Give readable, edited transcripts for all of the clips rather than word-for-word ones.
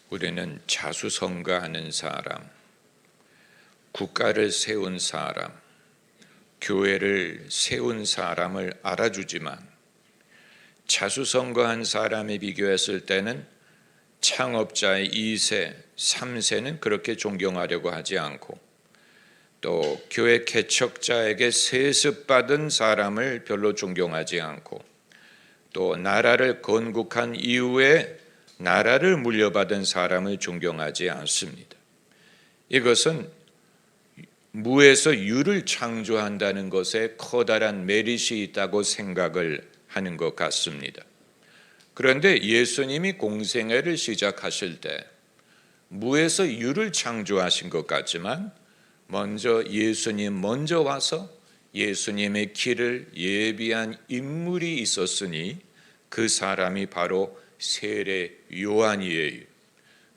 우리는 자수성가하는 사람, 국가를 세운 사람, 교회를 세운 사람을 알아주지만 자수성가한 사람에 비교했을 때는 창업자의 2세, 3세는 그렇게 존경하려고 하지 않고 또 교회 개척자에게 세습받은 사람을 별로 존경하지 않고 또 나라를 건국한 이후에 나라를 물려받은 사람을 존경하지 않습니다. 이것은 무에서 유를 창조한다는 것에 커다란 메리트이 있다고 생각을 하는 것 같습니다. 그런데 예수님이 공생애를 시작하실 때 무에서 유를 창조하신 것 같지만 예수님 먼저 와서 예수님의 길을 예비한 인물이 있었으니 그 사람이 바로 세례 요한이에요.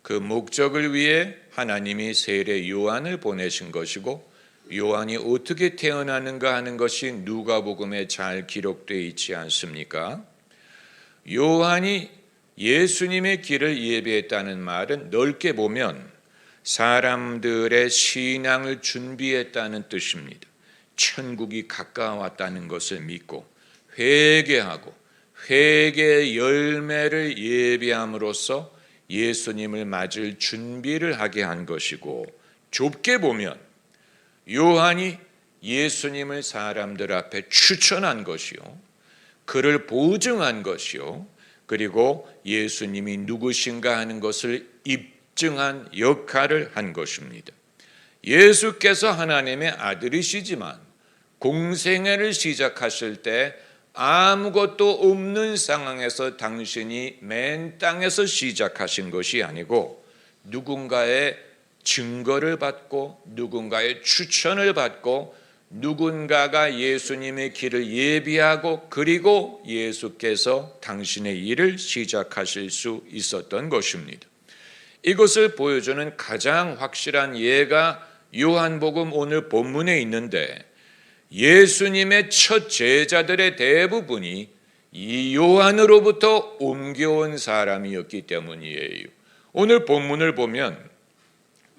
그 목적을 위해 하나님이 세례 요한을 보내신 것이고 요한이 어떻게 태어나는가 하는 것이 누가복음에 잘 기록되어 있지 않습니까? 요한이 예수님의 길을 예비했다는 말은 넓게 보면 사람들의 신앙을 준비했다는 뜻입니다. 천국이 가까웠다는 것을 믿고 회개하고 회개의 열매를 예비함으로써 예수님을 맞을 준비를 하게 한 것이고, 좁게 보면 요한이 예수님을 사람들 앞에 추천한 것이요, 그를 보증한 것이요, 그리고 예수님이 누구신가 하는 것을 입증한 역할을 한 것입니다. 예수께서 하나님의 아들이시지만 공생애를 시작하실 때 아무것도 없는 상황에서 당신이 맨 땅에서 시작하신 것이 아니고 누군가의 증거를 받고 누군가의 추천을 받고 누군가가 예수님의 길을 예비하고 그리고 예수께서 당신의 일을 시작하실 수 있었던 것입니다. 이것을 보여주는 가장 확실한 예가 요한복음 오늘 본문에 있는데, 예수님의 첫 제자들의 대부분이 이 요한으로부터 옮겨온 사람이었기 때문이에요. 오늘 본문을 보면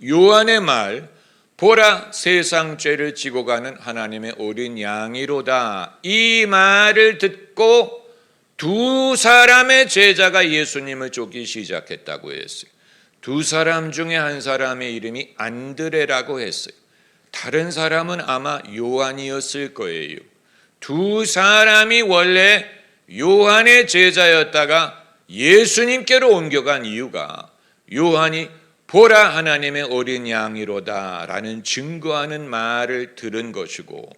요한의 말, 보라 세상 죄를 지고 가는 하나님의 어린 양이로다, 이 말을 듣고 두 사람의 제자가 예수님을 쫓기 시작했다고 했어요. 두 사람 중에 한 사람의 이름이 안드레라고 했어요. 다른 사람은 아마 요한이었을 거예요. 두 사람이 원래 요한의 제자였다가 예수님께로 옮겨간 이유가 요한이 보라 하나님의 어린 양이로다 라는 증거하는 말을 들은 것이고,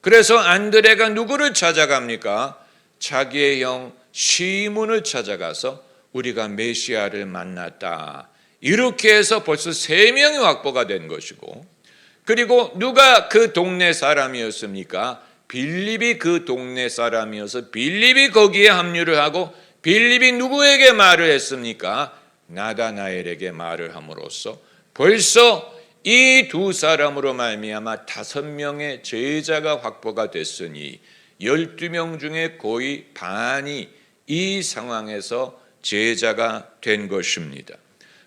그래서 안드레가 누구를 찾아갑니까? 자기의 형 시몬을 찾아가서 우리가 메시아를 만났다, 이렇게 해서 벌써 3명이 확보가 된 것이고, 그리고 누가 그 동네 사람이었습니까? 빌립이 그 동네 사람이어서 빌립이 거기에 합류를 하고, 빌립이 누구에게 말을 했습니까? 나다나엘에게 말을 함으로써 벌써 이 두 사람으로 말미암아 5명의 제자가 확보가 됐으니 12명 중에 거의 반이 이 상황에서 제자가 된 것입니다.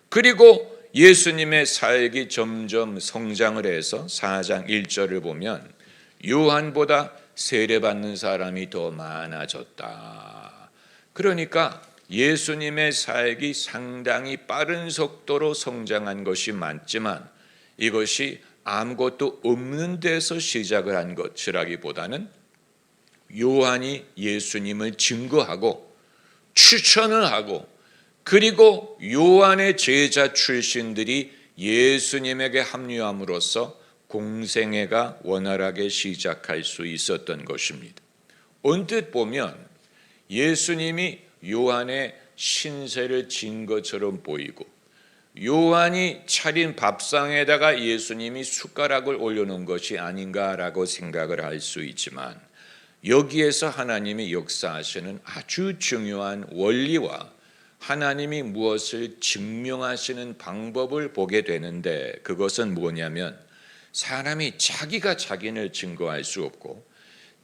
그리고 예수님의 사역이 점점 성장을 해서 4장 1절을 보면 요한보다 세례받는 사람이 더 많아졌다. 그러니까 예수님의 사역이 상당히 빠른 속도로 성장한 것이 맞지만 이것이 아무것도 없는 데서 시작을 한 것이라기보다는 요한이 예수님을 증거하고 추천을 하고, 그리고 요한의 제자 출신들이 예수님에게 합류함으로써 공생애가 원활하게 시작할 수 있었던 것입니다. 언뜻 보면 예수님이 요한의 신세를 진 것처럼 보이고, 요한이 차린 밥상에다가 예수님이 숟가락을 올려놓은 것이 아닌가라고 생각을 할 수 있지만, 여기에서 하나님이 역사하시는 아주 중요한 원리와 하나님이 무엇을 증명하시는 방법을 보게 되는데, 그것은 뭐냐면 사람이 자기가 자기를 증거할 수 없고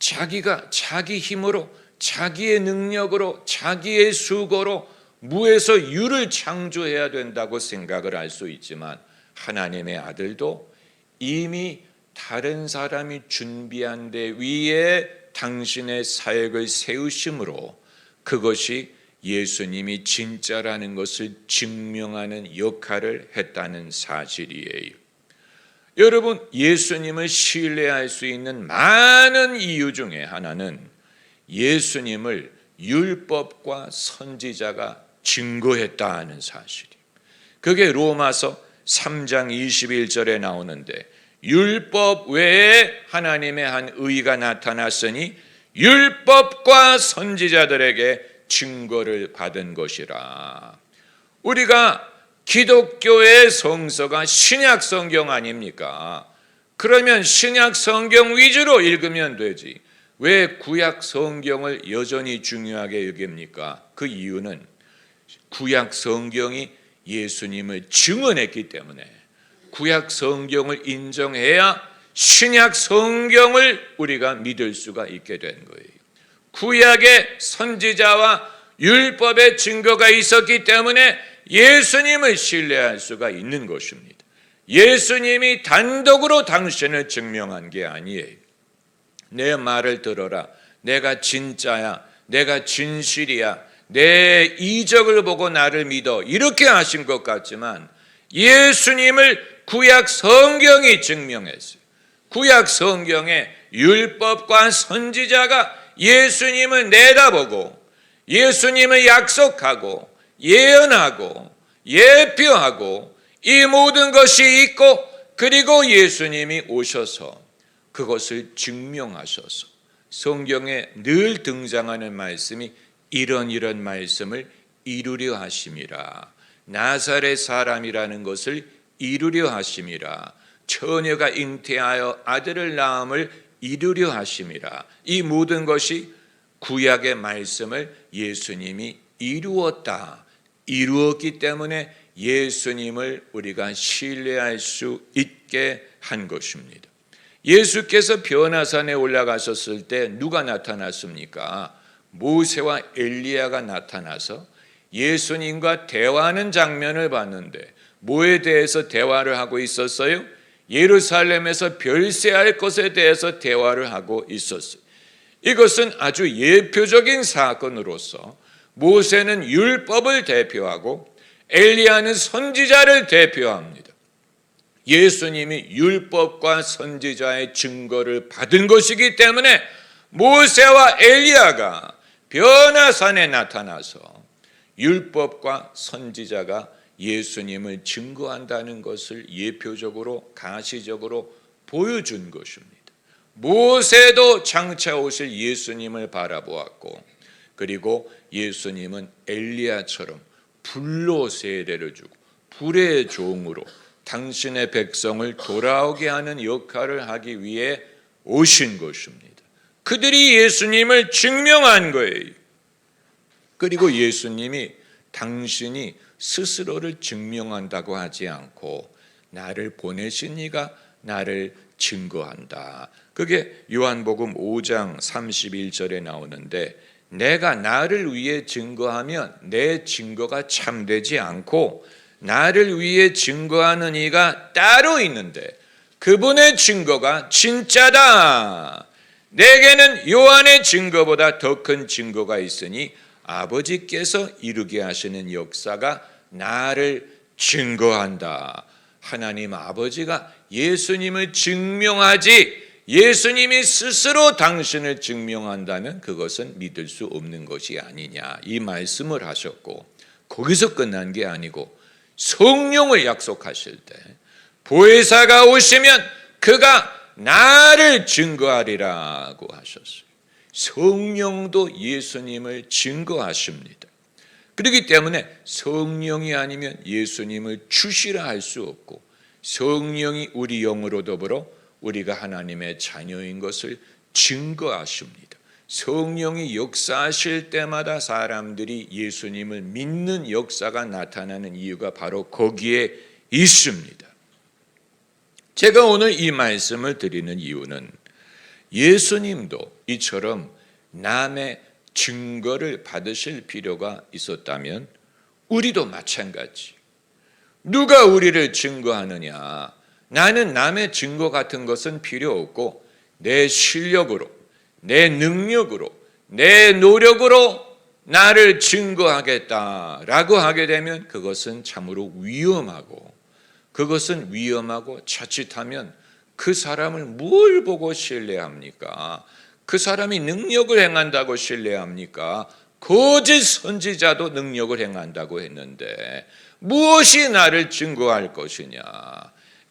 자기가 자기 힘으로 자기의 능력으로 자기의 수고로 무에서 유를 창조해야 된다고 생각을 할 수 있지만 하나님의 아들도 이미 다른 사람이 준비한 데 위에 당신의 사역을 세우심으로 그것이 예수님이 진짜라는 것을 증명하는 역할을 했다는 사실이에요. 여러분, 예수님을 신뢰할 수 있는 많은 이유 중에 하나는 예수님을 율법과 선지자가 증거했다는 사실이에요. 그게 로마서 3장 21절에 나오는데 율법 외에 하나님의 한 의가 나타났으니 율법과 선지자들에게 증거를 받은 것이라. 우리가 기독교의 성서가 신약 성경 아닙니까? 그러면 신약 성경 위주로 읽으면 되지. 왜 구약 성경을 여전히 중요하게 여깁니까? 그 이유는 구약 성경이 예수님을 증언했기 때문에 구약 성경을 인정해야 신약 성경을 우리가 믿을 수가 있게 된 거예요. 구약의 선지자와 율법의 증거가 있었기 때문에 예수님을 신뢰할 수가 있는 것입니다. 예수님이 단독으로 당신을 증명한 게 아니에요. 내 말을 들어라. 내가 진짜야. 내가 진실이야. 내 이적을 보고 나를 믿어. 이렇게 하신 것 같지만 예수님을 구약 성경이 증명했어요. 구약 성경에 율법과 선지자가 예수님을 내다보고 예수님을 약속하고 예언하고 예표하고 이 모든 것이 있고 그리고 예수님이 오셔서 그것을 증명하셔서 성경에 늘 등장하는 말씀이 이런 말씀을 이루려 하심이라. 나사렛 사람이라는 것을 이루려 하심이라. 처녀가 잉태하여 아들을 낳음을 이루려 하심이라. 이 모든 것이 구약의 말씀을 예수님이 이루었다. 이루었기 때문에 예수님을 우리가 신뢰할 수 있게 한 것입니다. 예수께서 변화산에 올라가셨을 때 누가 나타났습니까? 모세와 엘리야가 나타나서 예수님과 대화하는 장면을 봤는데 뭐에 대해서 대화를 하고 있었어요? 예루살렘에서 별세할 것에 대해서 대화를 하고 있었어요. 이것은 아주 예표적인 사건으로서 모세는 율법을 대표하고 엘리야는 선지자를 대표합니다. 예수님이 율법과 선지자의 증거를 받은 것이기 때문에 모세와 엘리야가 변화산에 나타나서 율법과 선지자가 예수님을 증거한다는 것을 예표적으로 가시적으로 보여준 것입니다. 모세도 장차 오실 예수님을 바라보았고 그리고 예수님은 엘리야처럼 불로 세례를 주고 불의 종으로 당신의 백성을 돌아오게 하는 역할을 하기 위해 오신 것입니다. 그들이 예수님을 증명한 거예요. 그리고 예수님이 당신이 스스로를 증명한다고 하지 않고 나를 보내신 이가 나를 증거한다. 그게 요한복음 5장 31절에 나오는데 내가 나를 위해 증거하면 내 증거가 참되지 않고 나를 위해 증거하는 이가 따로 있는데 그분의 증거가 진짜다. 내게는 요한의 증거보다 더 큰 증거가 있으니 아버지께서 이루게 하시는 역사가 나를 증거한다. 하나님 아버지가 예수님을 증명하지 예수님이 스스로 당신을 증명한다면 그것은 믿을 수 없는 것이 아니냐 이 말씀을 하셨고 거기서 끝난 게 아니고 성령을 약속하실 때 보혜사가 오시면 그가 나를 증거하리라고 하셨어요. 성령도 예수님을 증거하십니다. 그렇기 때문에 성령이 아니면 예수님을 주시라 할 수 없고 성령이 우리 영으로 더불어 우리가 하나님의 자녀인 것을 증거하십니다. 성령이 역사하실 때마다 사람들이 예수님을 믿는 역사가 나타나는 이유가 바로 거기에 있습니다. 제가 오늘 이 말씀을 드리는 이유는 예수님도 이처럼 남의 증거를 받으실 필요가 있었다면 우리도 마찬가지. 누가 우리를 증거하느냐? 나는 남의 증거 같은 것은 필요 없고 내 실력으로, 내 능력으로, 내 노력으로 나를 증거하겠다라고 하게 되면 그것은 참으로 위험하고, 자칫하면 그 사람을 뭘 보고 신뢰합니까? 그 사람이 능력을 행한다고 신뢰합니까? 거짓 선지자도 능력을 행한다고 했는데 무엇이 나를 증거할 것이냐?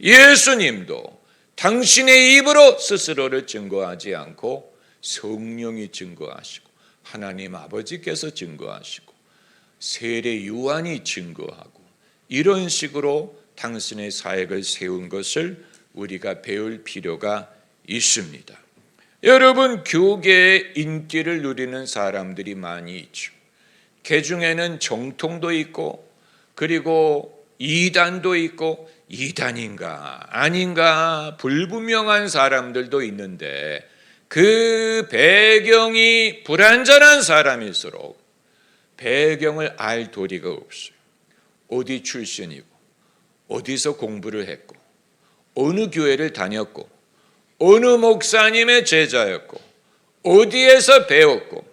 예수님도 당신의 입으로 스스로를 증거하지 않고 성령이 증거하시고 하나님 아버지께서 증거하시고 세례 요한이 증거하고 이런 식으로 당신의 사역을 세운 것을 우리가 배울 필요가 있습니다. 여러분, 교계의 인기를 누리는 사람들이 많이 있죠. 그 중에는 정통도 있고 그리고 이단도 있고 이단인가 아닌가 불분명한 사람들도 있는데 그 배경이 불완전한 사람일수록 배경을 알 도리가 없어요. 어디 출신이고 어디서 공부를 했고 어느 교회를 다녔고 어느 목사님의 제자였고 어디에서 배웠고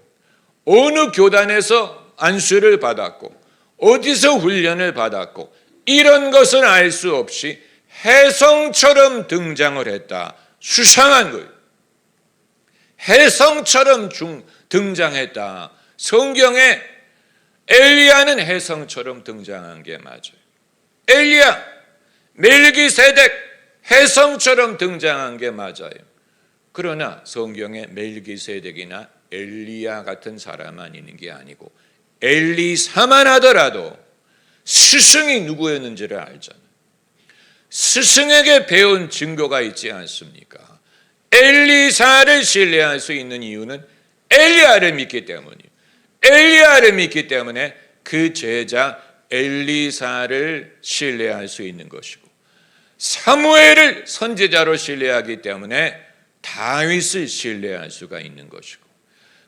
어느 교단에서 안수를 받았고 어디서 훈련을 받았고 이런 것을 알 수 없이 혜성처럼 등장을 했다. 수상한 거예요. 혜성처럼 등장했다. 성경에 엘리야는 혜성처럼 등장한 게 맞아요. 엘리야, 멜기세덱 혜성처럼 등장한 게 맞아요. 그러나 성경에 멜기세덱이나 엘리야 같은 사람만 있는 게 아니고 엘리사만 하더라도 스승이 누구였는지를 알잖아요. 스승에게 배운 증거가 있지 않습니까? 엘리사를 신뢰할 수 있는 이유는 엘리야를 믿기 때문이에요. 엘리야를 믿기 때문에 그 제자 엘리사를 신뢰할 수 있는 것이고 사무엘을 선지자로 신뢰하기 때문에 다윗을 신뢰할 수가 있는 것이고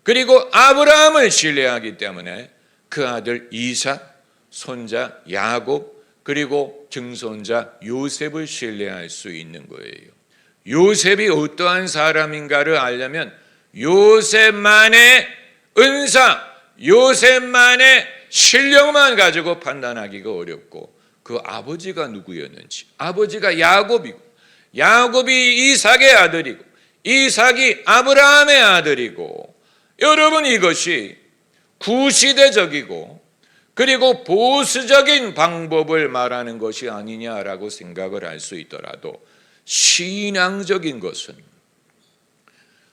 그리고 아브라함을 신뢰하기 때문에 그 아들 이삭, 손자 야곱 그리고 증손자 요셉을 신뢰할 수 있는 거예요. 요셉이 어떠한 사람인가를 알려면 요셉만의 은사, 요셉만의 실력만 가지고 판단하기가 어렵고 그 아버지가 누구였는지, 아버지가 야곱이고 야곱이 이삭의 아들이고 이삭이 아브라함의 아들이고 여러분 이것이 구시대적이고 그리고 보수적인 방법을 말하는 것이 아니냐라고 생각을 할 수 있더라도 신앙적인 것은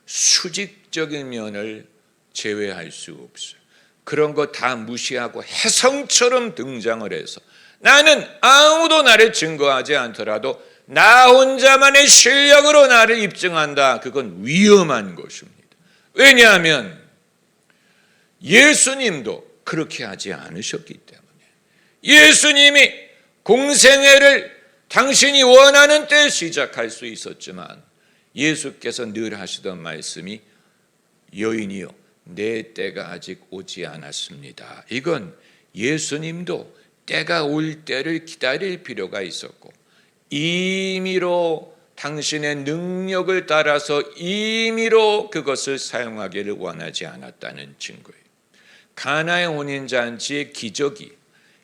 수직적인 면을 제외할 수 없어요. 그런 거 다 무시하고 혜성처럼 등장을 해서 나는 아무도 나를 증거하지 않더라도 나 혼자만의 실력으로 나를 입증한다. 그건 위험한 것입니다. 왜냐하면 예수님도 그렇게 하지 않으셨기 때문에 예수님이 공생애를 당신이 원하는 때 시작할 수 있었지만 예수께서 늘 하시던 말씀이 여인이여 내 때가 아직 오지 않았습니다. 이건 예수님도 때가 올 때를 기다릴 필요가 있었고 임의로 당신의 능력을 따라서 임의로 그것을 사용하기를 원하지 않았다는 증거예요. 가나의 혼인잔치의 기적이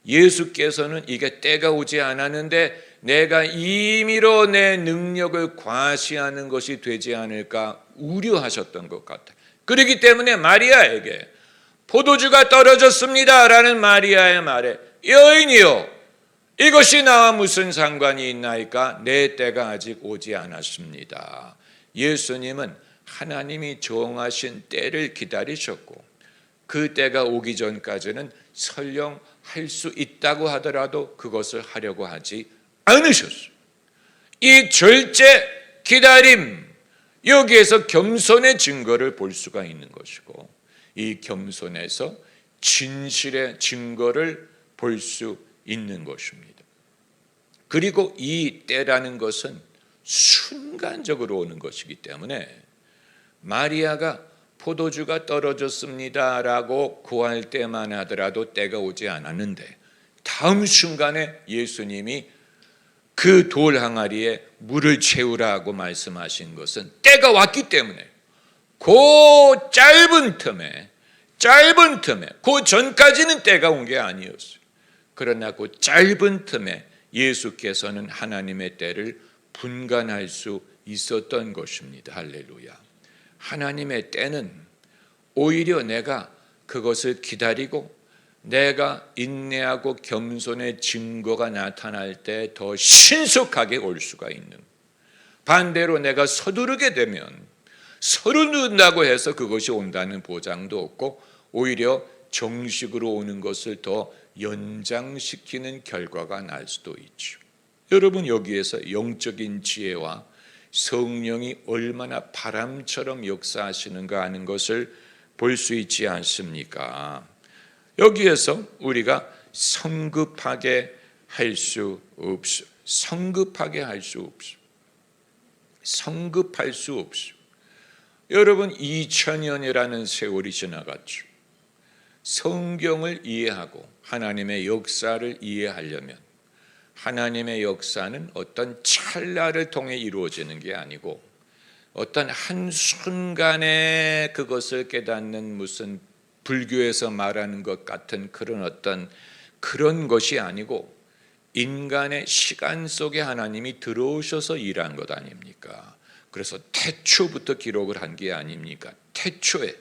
예수께서는 이게 때가 오지 않았는데 내가 임의로 내 능력을 과시하는 것이 되지 않을까 우려하셨던 것 같아요. 그렇기 때문에 마리아에게 포도주가 떨어졌습니다 라는 마리아의 말에 여인이요 이것이 나와 무슨 상관이 있나이까 내 때가 아직 오지 않았습니다. 예수님은 하나님이 정하신 때를 기다리셨고 그 때가 오기 전까지는 설령 할 수 있다고 하더라도 그것을 하려고 하지 않으셨어요. 이 절제 기다림 여기에서 겸손의 증거를 볼 수가 있는 것이고 이 겸손에서 진실의 증거를 볼 수 있는 것입니다. 그리고 이 때라는 것은 순간적으로 오는 것이기 때문에 마리아가 포도주가 떨어졌습니다 라고 구할 때만 하더라도 때가 오지 않았는데 다음 순간에 예수님이 그 돌 항아리에 물을 채우라고 말씀하신 것은 때가 왔기 때문에, 그 짧은 틈에 그 전까지는 때가 온 게 아니었어요. 그러나 그 짧은 틈에 예수께서는 하나님의 때를 분간할 수 있었던 것입니다. 할렐루야. 하나님의 때는 오히려 내가 그것을 기다리고 내가 인내하고 겸손의 증거가 나타날 때 더 신속하게 올 수가 있는, 반대로 내가 서두르게 되면 서두른다고 해서 그것이 온다는 보장도 없고 오히려 정식으로 오는 것을 더 연장시키는 결과가 날 수도 있죠. 여러분, 여기에서 영적인 지혜와 성령이 얼마나 바람처럼 역사하시는가 하는 것을 볼 수 있지 않습니까? 여기에서 우리가 성급하게 할 수 없어요. 성급할 수 없어요. 여러분, 2000년이라는 세월이 지나갔죠. 성경을 이해하고 하나님의 역사를 이해하려면 하나님의 역사는 어떤 찰나를 통해 이루어지는 게 아니고 어떤 한순간에 그것을 깨닫는 무슨 불교에서 말하는 것 같은 그런 것이 아니고 인간의 시간 속에 하나님이 들어오셔서 일한 것 아닙니까? 그래서 태초부터 기록을 한 게 아닙니까? 태초에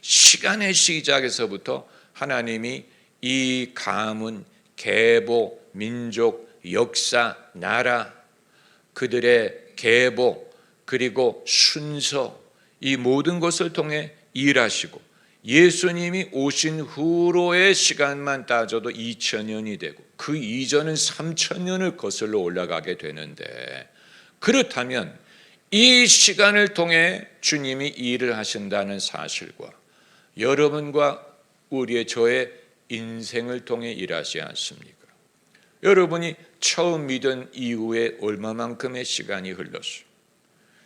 시간의 시작에서부터 하나님이 이 가문, 계보, 민족, 역사, 나라, 그들의 계보 그리고 순서, 이 모든 것을 통해 일하시고 예수님이 오신 후로의 시간만 따져도 2000년이 되고 그 이전은 3000년을 거슬러 올라가게 되는데, 그렇다면 이 시간을 통해 주님이 일을 하신다는 사실과 여러분과 저의 인생을 통해 일하지 않습니까? 여러분이 처음 믿은 이후에 얼마만큼의 시간이 흘렀어요?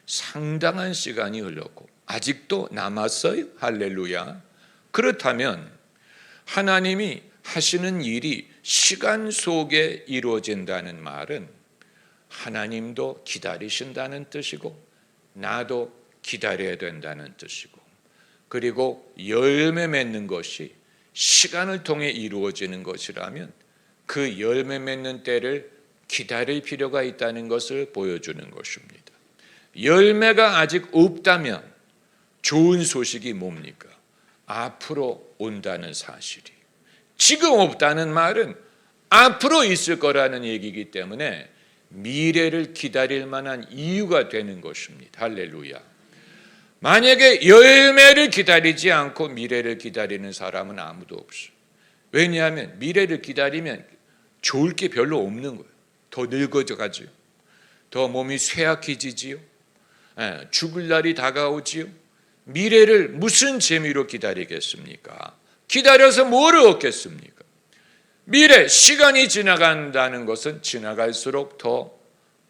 상당한 시간이 흘렀고 아직도 남았어요. 할렐루야. 그렇다면 하나님이 하시는 일이 시간 속에 이루어진다는 말은 하나님도 기다리신다는 뜻이고 나도 기다려야 된다는 뜻이고, 그리고 열매 맺는 것이 시간을 통해 이루어지는 것이라면 그 열매 맺는 때를 기다릴 필요가 있다는 것을 보여주는 것입니다. 열매가 아직 없다면 좋은 소식이 뭡니까? 앞으로 온다는 사실이. 지금 없다는 말은 앞으로 있을 거라는 얘기이기 때문에 미래를 기다릴 만한 이유가 되는 것입니다. 할렐루야. 만약에 열매를 기다리지 않고 미래를 기다리는 사람은 아무도 없어요. 왜냐하면 미래를 기다리면 좋을 게 별로 없는 거예요. 더 늙어져 가지요. 더 몸이 쇠약해지지요. 죽을 날이 다가오지요. 미래를 무슨 재미로 기다리겠습니까? 기다려서 뭐를 얻겠습니까? 미래, 시간이 지나간다는 것은 지나갈수록 더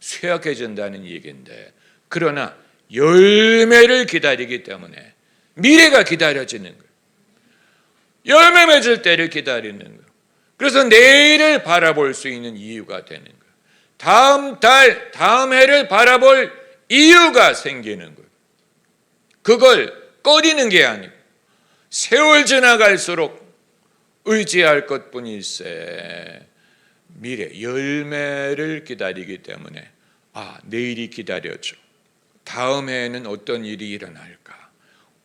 쇠약해진다는 얘기인데, 그러나 열매를 기다리기 때문에 미래가 기다려지는 거예요. 열매 맺을 때를 기다리는 거예요. 그래서 내일을 바라볼 수 있는 이유가 되는 거예요. 다음 달, 다음 해를 바라볼 이유가 생기는 거예요. 그걸 꺼리는 게 아니고 세월 지나갈수록 의지할 것뿐일세 미래 열매를 기다리기 때문에 내일이 기다려져. 다음 해에는 어떤 일이 일어날까?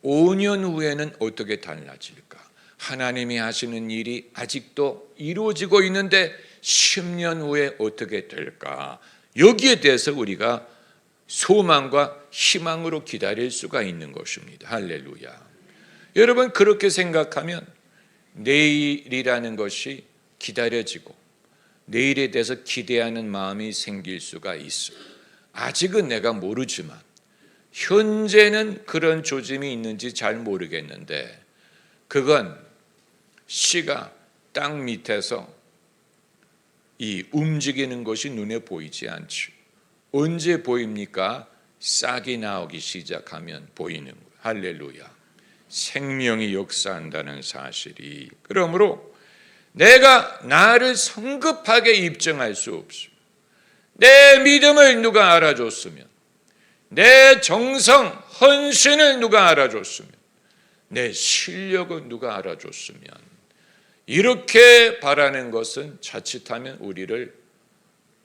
5년 후에는 어떻게 달라질까? 하나님이 하시는 일이 아직도 이루어지고 있는데 10년 후에 어떻게 될까? 여기에 대해서 우리가 소망과 희망으로 기다릴 수가 있는 것입니다. 할렐루야. 여러분, 그렇게 생각하면 내일이라는 것이 기다려지고 내일에 대해서 기대하는 마음이 생길 수가 있어요. 아직은 내가 모르지만 현재는 그런 조짐이 있는지 잘 모르겠는데 그건 씨가 땅 밑에서 이 움직이는 것이 눈에 보이지 않죠. 언제 보입니까? 싹이 나오기 시작하면 보이는 거예요. 할렐루야. 생명이 역사한다는 사실이. 그러므로 내가 나를 성급하게 입증할 수 없어. 내 믿음을 누가 알아줬으면, 내 정성, 헌신을 누가 알아줬으면, 내 실력을 누가 알아줬으면, 이렇게 바라는 것은 자칫하면 우리를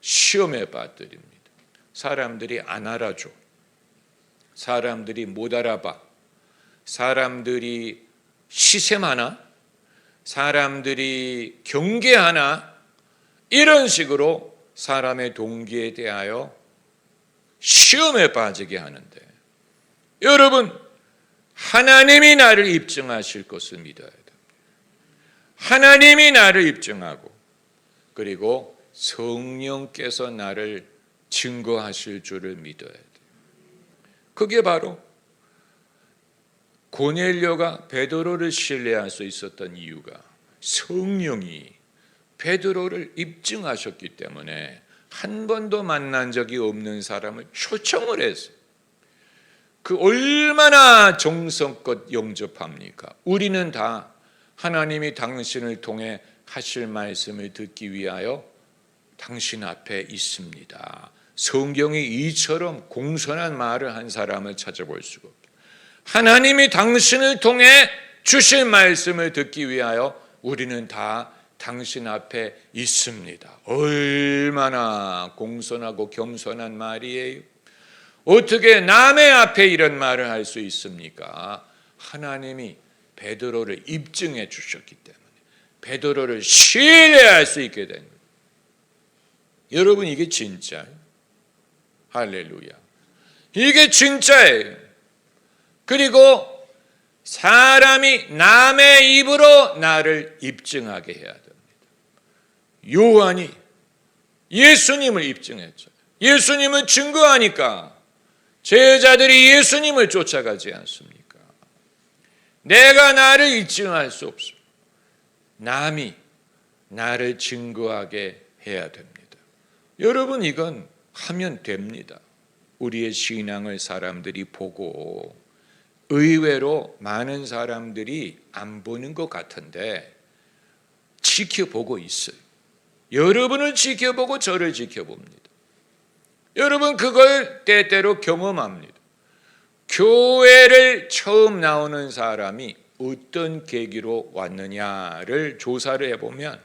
시험에 빠뜨립니다. 사람들이 안 알아줘. 사람들이 못 알아봐. 사람들이 시샘하나? 사람들이 경계하나? 이런 식으로 사람의 동기에 대하여 시험에 빠지게 하는데, 여러분, 하나님이 나를 입증하실 것을 믿어야 됩니다. 하나님이 나를 입증하고, 그리고 성령께서 나를 증거하실 줄을 믿어야 돼요. 그게 바로 고넬료가 베드로를 신뢰할 수 있었던 이유가, 성령이 베드로를 입증하셨기 때문에 한 번도 만난 적이 없는 사람을 초청을 했어요. 그 얼마나 정성껏 영접합니까? 우리는 다 하나님이 당신을 통해 하실 말씀을 듣기 위하여 당신 앞에 있습니다. 성경이 이처럼 공손한 말을 한 사람을 찾아볼 수가 없다. 하나님이 당신을 통해 주실 말씀을 듣기 위하여 우리는 다 당신 앞에 있습니다. 얼마나 공손하고 겸손한 말이에요. 어떻게 남의 앞에 이런 말을 할 수 있습니까? 하나님이 베드로를 입증해 주셨기 때문에 베드로를 신뢰할 수 있게 된 거예요. 여러분, 이게 진짜예요. 할렐루야. 이게 진짜예요. 그리고 사람이 남의 입으로 나를 입증하게 해야 됩니다. 요한이 예수님을 입증했죠. 예수님을 증거하니까 제자들이 예수님을 쫓아가지 않습니까? 내가 나를 입증할 수 없습니다. 남이 나를 증거하게 해야 됩니다. 여러분, 이건 하면 됩니다. 우리의 신앙을 사람들이 보고, 의외로 많은 사람들이 안 보는 것 같은데 지켜보고 있어요. 여러분을 지켜보고 저를 지켜봅니다. 여러분, 그걸 때때로 경험합니다. 교회를 처음 나오는 사람이 어떤 계기로 왔느냐를 조사를 해보면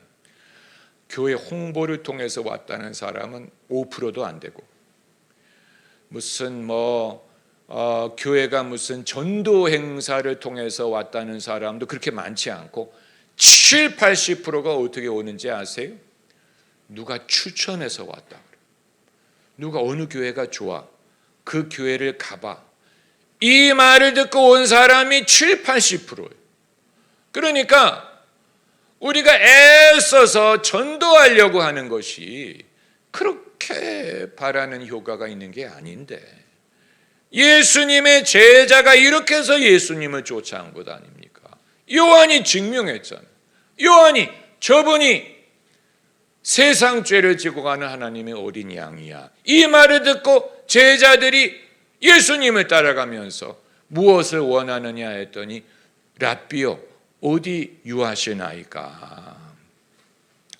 교회 홍보를 통해서 왔다는 사람은 5%도 안 되고, 무슨 교회가 무슨 전도 행사를 통해서 왔다는 사람도 그렇게 많지 않고 7, 80%가 어떻게 오는지 아세요? 누가 추천해서 왔다 그래요. 누가 어느 교회가 좋아, 그 교회를 가봐. 이 말을 듣고 온 사람이 7, 80%예요. 그러니까 우리가 애써서 전도하려고 하는 것이 그렇게 바라는 효과가 있는 게 아닌데, 예수님의 제자가 이렇게 해서 예수님을 쫓아온 것 아닙니까? 요한이 증명했잖아요. 요한이, 저분이 세상 죄를 지고 가는 하나님의 어린 양이야. 이 말을 듣고 제자들이 예수님을 따라가면서 무엇을 원하느냐 했더니, 랍비요, 어디 유하시나이까?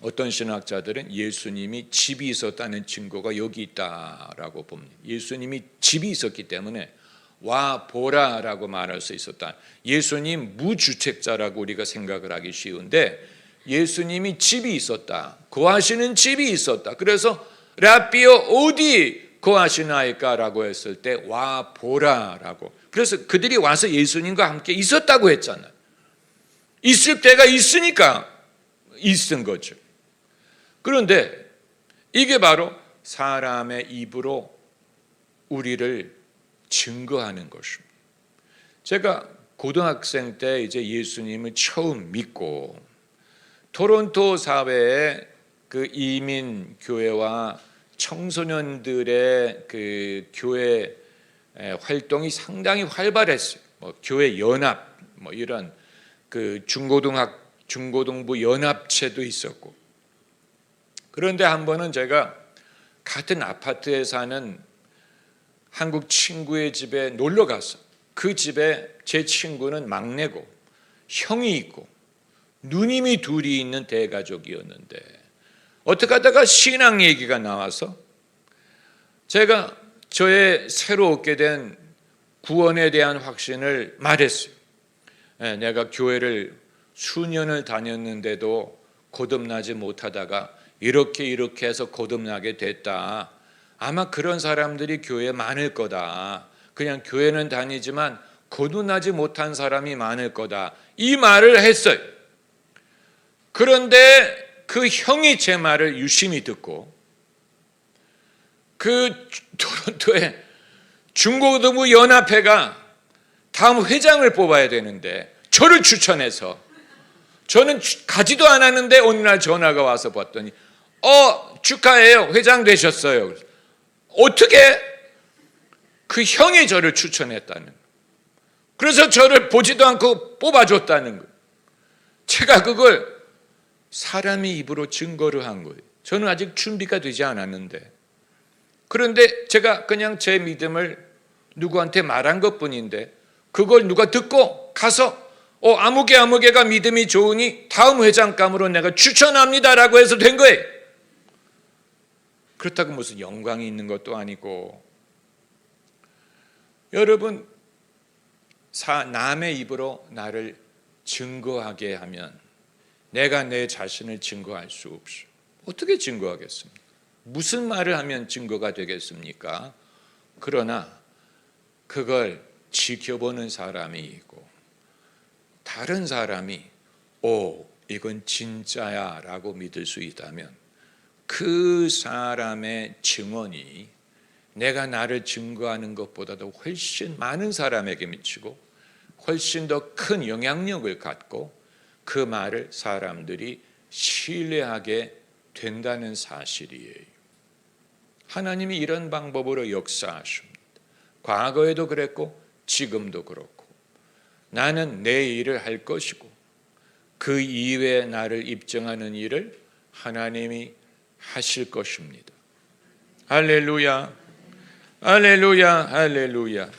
어떤 신학자들은 예수님이 집이 있었다는 증거가 여기 있다라고 봅니다. 예수님이 집이 있었기 때문에 와 보라라고 말할 수 있었다. 예수님 무주택자라고 우리가 생각을 하기 쉬운데, 예수님이 집이 있었다, 거하시는 집이 있었다. 그래서 랍비요, 어디 거하시나이까라고 했을 때 와 보라라고. 그래서 그들이 와서 예수님과 함께 있었다고 했잖아요. 있을 때가 있으니까 있은 거죠. 그런데 이게 바로 사람의 입으로 우리를 증거하는 것입니다. 제가 고등학생 때 이제 예수님을 처음 믿고, 토론토 사회의 그 이민 교회와 청소년들의 그 교회 활동이 상당히 활발했어요. 교회 연합, 이런 그 중고등부 연합체도 있었고. 그런데 한 번은 제가 같은 아파트에 사는 한국 친구의 집에 놀러 갔어. 그 집에 제 친구는 막내고 형이 있고 누님이 둘이 있는 대가족이었는데 어떻게 하다가 신앙 얘기가 나와서 제가 저의 새로 얻게 된 구원에 대한 확신을 말했어요. 내가 교회를 수년을 다녔는데도 거듭나지 못하다가 이렇게 해서 거듭나게 됐다. 아마 그런 사람들이 교회에 많을 거다. 그냥 교회는 다니지만 거듭나지 못한 사람이 많을 거다. 이 말을 했어요. 그런데 그 형이 제 말을 유심히 듣고 그 토론토에 중고등부 연합회가 다음 회장을 뽑아야 되는데 저를 추천해서 저는 가지도 않았는데 어느 날 전화가 와서 봤더니 축하해요. 회장 되셨어요. 어떻게? 그 형이 저를 추천했다는 거예요. 그래서 저를 보지도 않고 뽑아줬다는 거예요. 제가 그걸 사람의 입으로 증거를 한 거예요. 저는 아직 준비가 되지 않았는데. 그런데 제가 그냥 제 믿음을 누구한테 말한 것뿐인데 그걸 누가 듣고 가서 아무개가 믿음이 좋으니 다음 회장감으로 내가 추천합니다라고 해서 된 거예요. 그렇다고 무슨 영광이 있는 것도 아니고. 여러분, 남의 입으로 나를 증거하게 하면 내가 내 자신을 증거할 수 없어요. 어떻게 증거하겠습니까? 무슨 말을 하면 증거가 되겠습니까? 그러나 그걸 지켜보는 사람이 있고 다른 사람이 이건 진짜야 라고 믿을 수 있다면 그 사람의 증언이 내가 나를 증거하는 것보다도 훨씬 많은 사람에게 미치고 훨씬 더 큰 영향력을 갖고 그 말을 사람들이 신뢰하게 된다는 사실이에요. 하나님이 이런 방법으로 역사하십니다. 과거에도 그랬고 지금도 그렇고 나는 내 일을 할 것이고 그 이외에 나를 입증하는 일을 하나님이 하실 것입니다. 할렐루야, 할렐루야, 할렐루야.